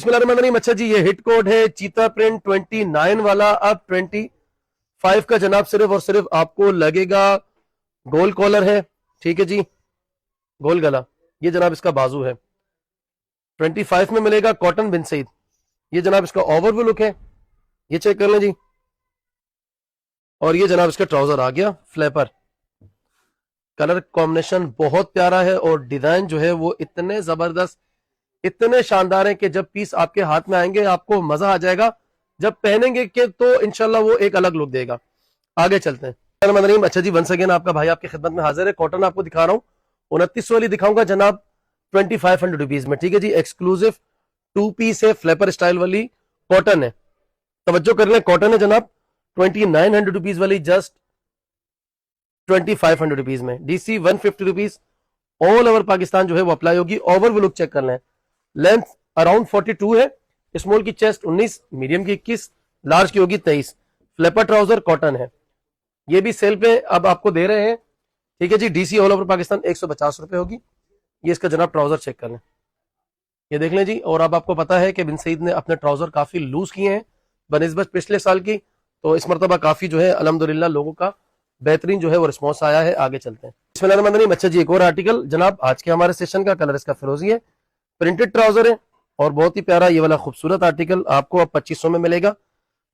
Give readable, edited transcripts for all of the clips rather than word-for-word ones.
बिस्मिल्लाहिर्रहमानिर्रहीम। अच्छा जी, ये हिट कोड है चीता प्रिंट 29 वाला। अब 25 का जनाब सिर्फ और सिर्फ आपको लगेगा। गोल कॉलर है, ठीक है जी, गोल गला। ये जनाब इसका बाजू है। 25 में मिलेगा कॉटन बिन सईद। ये जनाब इसका ओवरव्यू लुक है, ये चेक कर लें जी। और ये जनाब इसका ट्राउजर आ गया फ्लैपर। कलर कॉम्बिनेशन बहुत प्यारा है और डिजाइन जो है वो इतने जबरदस्त, इतने शानदार हैं कि जब पीस आपके हाथ में आएंगे आपको मजा आ जाएगा। जब पहनेंगे कि तो इंशाल्लाह वो एक अलग लुक देगा। आगे चलते हैं। अच्छा जी, वंस अगेन आपका भाई आपकी खिदमत में हाजिर है। कॉटन आपको दिखा रहा हूँ, 29 वाली दिखाऊंगा जनाब 2500 रुपीज में, ठीक है जी। एक्सक्लूसिव 2 पीस है, फ्लैपर स्टाइल वाली कॉटन है। तवज्जो कर लें, कॉटन है जनाब। 2900 रुपीज वाली जस्ट 2500 रुपीज में। DC 150 rupees all over Pakistan जो है वो अप्लाई होगी। ओवरव्यू लुक चेक कर लें। लेंथ अराउंड 42 है। स्मॉल की चेस्ट 19, मीडियम की 21, लार्ज की होगी 23। फ्लैपर ट्राउजर कॉटन है। ये भी सेल पे अब आपको दे रहे हैं, ठीक है जी। DC ऑल ओवर पाकिस्तान 150 रुपए होगी। ये इसका जनाब ट्राउजर चेक कर लें, ये देख लें जी। और अब आपको पता है कि बिन सईद ने अपने ट्राउजर काफी लूज किए हैं बनिस्बत पिछले साल की, तो इस मरतबा काफी जो है अल्हम्दुलिल्लाह लोगों का बेहतरीन जो है वो रिस्पॉन्स आया है। आगे चलते हैं। बिस्मिल्लाहिर्रहमानिर्रहीम। अच्छा जी, एक और आर्टिकल जनाब आज के हमारे सेशन का। कलर इसका फिरोजी है, प्रिंटेड ट्राउजर है और बहुत ही प्यारा ये वाला खूबसूरत आर्टिकल आपको अब 2500 में मिलेगा।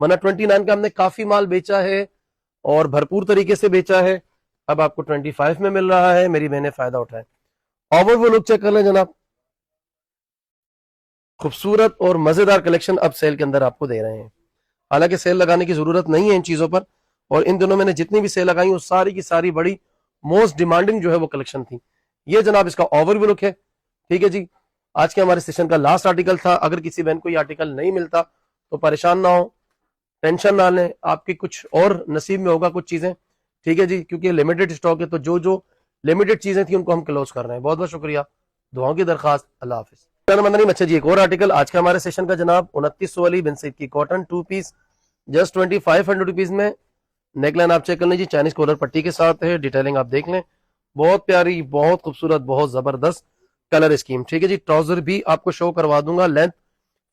वरना 29 का हमने काफी माल बेचा है और भरपूर तरीके से बेचा है। अब आपको 25 में मिल रहा है, मेरी बहने फायदा उठाए। ओवरव्यू लुक चेक कर लें जनाब। खूबसूरत और मजेदार कलेक्शन अब सेल के अंदर आपको दे रहे हैं। हालांकि सेल लगाने की जरूरत नहीं है इन चीजों पर, और इन दिनों मैंने जितनी भी सेल लगाई वो सारी की सारी बड़ी मोस्ट डिमांडिंग जो है वो कलेक्शन थी। ये जनाब इसका ओवरव्यू लुक है, ठीक है जी। आज के हमारे सेशन का लास्ट आर्टिकल था। अगर किसी बहन को ये आर्टिकल नहीं मिलता तो परेशान ना हो, टेंशन ना लें, आपकी कुछ और नसीब में होगा कुछ चीजें, ठीक है जी। क्योंकि लिमिटेड स्टॉक है, तो जो जो लिमिटेड चीजें थी उनको हम क्लोज कर रहे हैं। बहुत बहुत शुक्रिया, दुआओं की दरखास्त। अल्लाह हाफिज। अच्छा जी, एक और आर्टिकल आज के हमारे सेशन का जनाब 2900 वाली बिन सईद की कॉटन 2 पीस जस्ट 2500 रुपीज में। नेकलाइन आप चेक कर लीजिए, चाइनीज कॉलर पट्टी के साथ है। डिटेलिंग आप देख लें, बहुत प्यारी, बहुत खूबसूरत, बहुत जबरदस्त कलर स्कीम, ठीक है जी। ट्राउजर भी आपको शो करवा दूंगा। लेंथ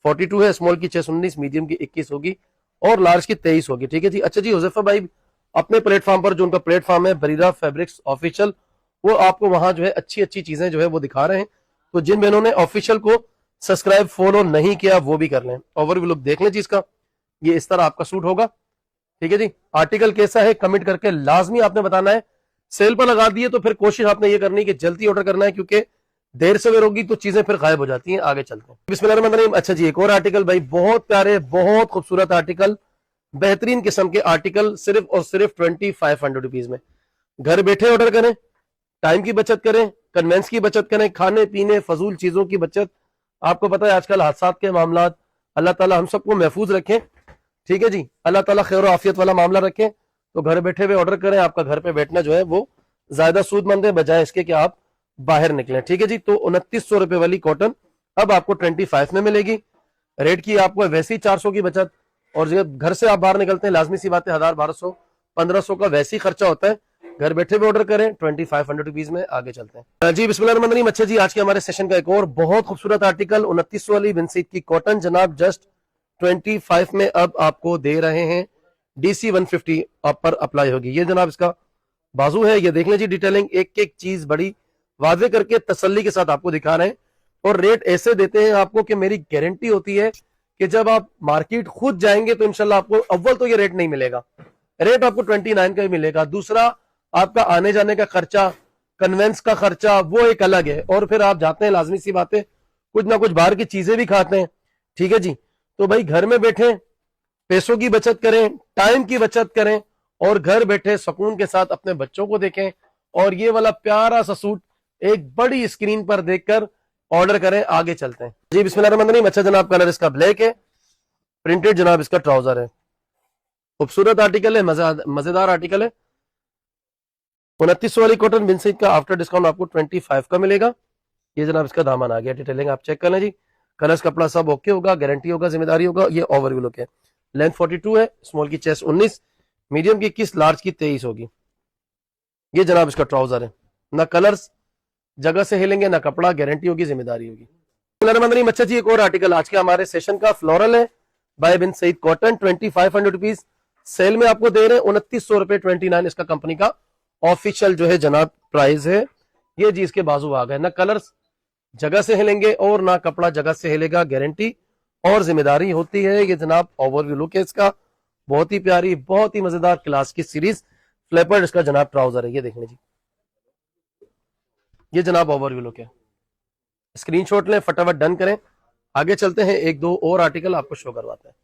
42 है, स्मॉल की 19, मीडियम की 21 होगी और लार्ज की 23 होगी, ठीक है जी। अच्छा जी, हुज़ैफा भाई अपने प्लेटफॉर्म पर, जो उनका प्लेटफॉर्म है बरीरा फैब्रिक्स ऑफिशियल, वो आपको वहां जो है अच्छी अच्छी चीजें जो है वो दिखा रहे हैं। तो जिन बहनों ने ऑफिशियल को सब्सक्राइब फॉलो नहीं किया वो भी कर लें। ओवरव्यू लुक देख लें जी इसका। ये इस तरह आपका सूट होगा, ठीक है जी। आर्टिकल कैसा है कमेंट करके लाजमी आपने बताना है। सेल पर लगा दिए तो फिर कोशिश आपने ये करनी है कि जल्दी ऑर्डर करना है, क्योंकि देर से देर होगी तो चीजें फिर गायब हो जाती हैं। आगे चलते हैं। बिस्मिल्लाहिर्रहमानिर्रहीम। अच्छा जी, एक और आर्टिकल भाई, बहुत प्यारे, बहुत खूबसूरत आर्टिकल, बेहतरीन किस्म के आर्टिकल, सिर्फ और सिर्फ 2500 रुपीज में। घर बैठे ऑर्डर करें, टाइम की बचत करें, कन्वेंस की बचत करें, खाने पीने फजूल चीजों की बचत। आपको पता है आजकल हादसात के मामलात, अल्लाह ताला हम सबको महफूज रखें, ठीक है जी। अल्लाह ताला खैर आफियत वाला मामला रखें। तो घर बैठे हुए ऑर्डर करें, आपका घर पे बैठना जो है वो ज्यादा सूदमंद है बजाय इसके कि आप बाहर निकलें, ठीक है जी। तो 2900 रुपए वाली कॉटन अब आपको 25 में मिलेगी। रेट की आपको वैसी 400 की बचत, और जब घर से आप बाहर निकलते हैं लाजमी सी बात है 1000, 1200, 1500 का वैसी खर्चा होता है। घर बैठे हुए ऑर्डर करें 2500 रुपीज में। आगे चलते हैं जी। बिस्मिल्लाहिर्रहमानिर्रहीम। अच्छा जी, आज के हमारे सेशन का एक और बहुत खूबसूरत आर्टिकल 2900 वाली बिन सईद की कॉटन जनाब जस्ट 25 में अब आपको दे रहे हैं। DC 150 आप पर अप्लाई होगी। ये जनाब इसका बाजू है, ये देख लें जी। डिटेलिंग एक एक चीज बड़ी वादे करके तसल्ली के साथ आपको दिखा रहे हैं, और रेट ऐसे देते हैं आपको कि मेरी गारंटी होती है कि जब आप मार्केट खुद जाएंगे तो इंशाल्लाह आपको अव्वल तो ये रेट नहीं मिलेगा, रेट आपको 29 का ही मिलेगा। दूसरा, आपका आने जाने का खर्चा, कन्वेंस का खर्चा वो एक अलग है, और फिर आप जाते हैं लाजमी सी बात है कुछ ना कुछ बाहर की चीजें भी खाते हैं, ठीक है जी। तो भाई घर में बैठे पैसों की बचत करें, टाइम की बचत करें, और घर बैठे सुकून के साथ अपने बच्चों को देखें, और ये वाला प्यारा सा सूट एक बड़ी स्क्रीन पर देखकर ऑर्डर करें। आगे चलते हैं जी। बिस्मिल्लाहिर्रहमानिर्रहीम। अच्छा जनाब, कलर इसका ब्लैक है, प्रिंटेड जनाब इसका ट्राउजर है। खूबसूरत आर्टिकल है, मजेदार आर्टिकल है। 2900 वाली कॉटन बिन सईद का आफ्टर डिस्काउंट आपको 25 का मिलेगा। ये जनाब इसका दामन आ गया। डिटेलिंग आप चेक कर लें जी। कलर्स कपड़ा सब ओके होगा, गारंटी होगा, जिम्मेदारी होगा। ये ओवरव्यू लुक है। लेंथ 42 है, स्मॉल की चेस्ट 19, मीडियम की 21, लार्ज की 23 होगी। ये जनाब इसका ट्राउजर है। ना कलर्स जगह से हिलेंगे, ना कपड़ा, गारंटी होगी, जिम्मेदारी होगी। बिस्मिल्लाहिर्रहमानिर्रहीम। अच्छा जी, एक और आर्टिकल आज के हमारे सेशन का फ्लोरल है बाय बिन सईद कॉटन, 2500 रुपीज सेल में आपको दे रहे हैं। 2900 रुपए 29 इसका कंपनी का ऑफिशियल जो है जनाब प्राइस है। ये जी इसके बाजू आ गए, ना कलर्स जगह से हिलेंगे और ना कपड़ा जगह से हिलेगा, गारंटी और जिम्मेदारी होती है। ये जनाब ओवरव्यू लुक है इसका, बहुत ही प्यारी, बहुत ही मजेदार क्लास की सीरीज फ्लेपर्ड इसका जनाब ट्राउजर है। ये देखने जी, ये जनाब ओवरव्यू लुक है। स्क्रीनशॉट लें, फटाफट डन करें। आगे चलते हैं, एक दो और आर्टिकल आपको शो करवाते हैं।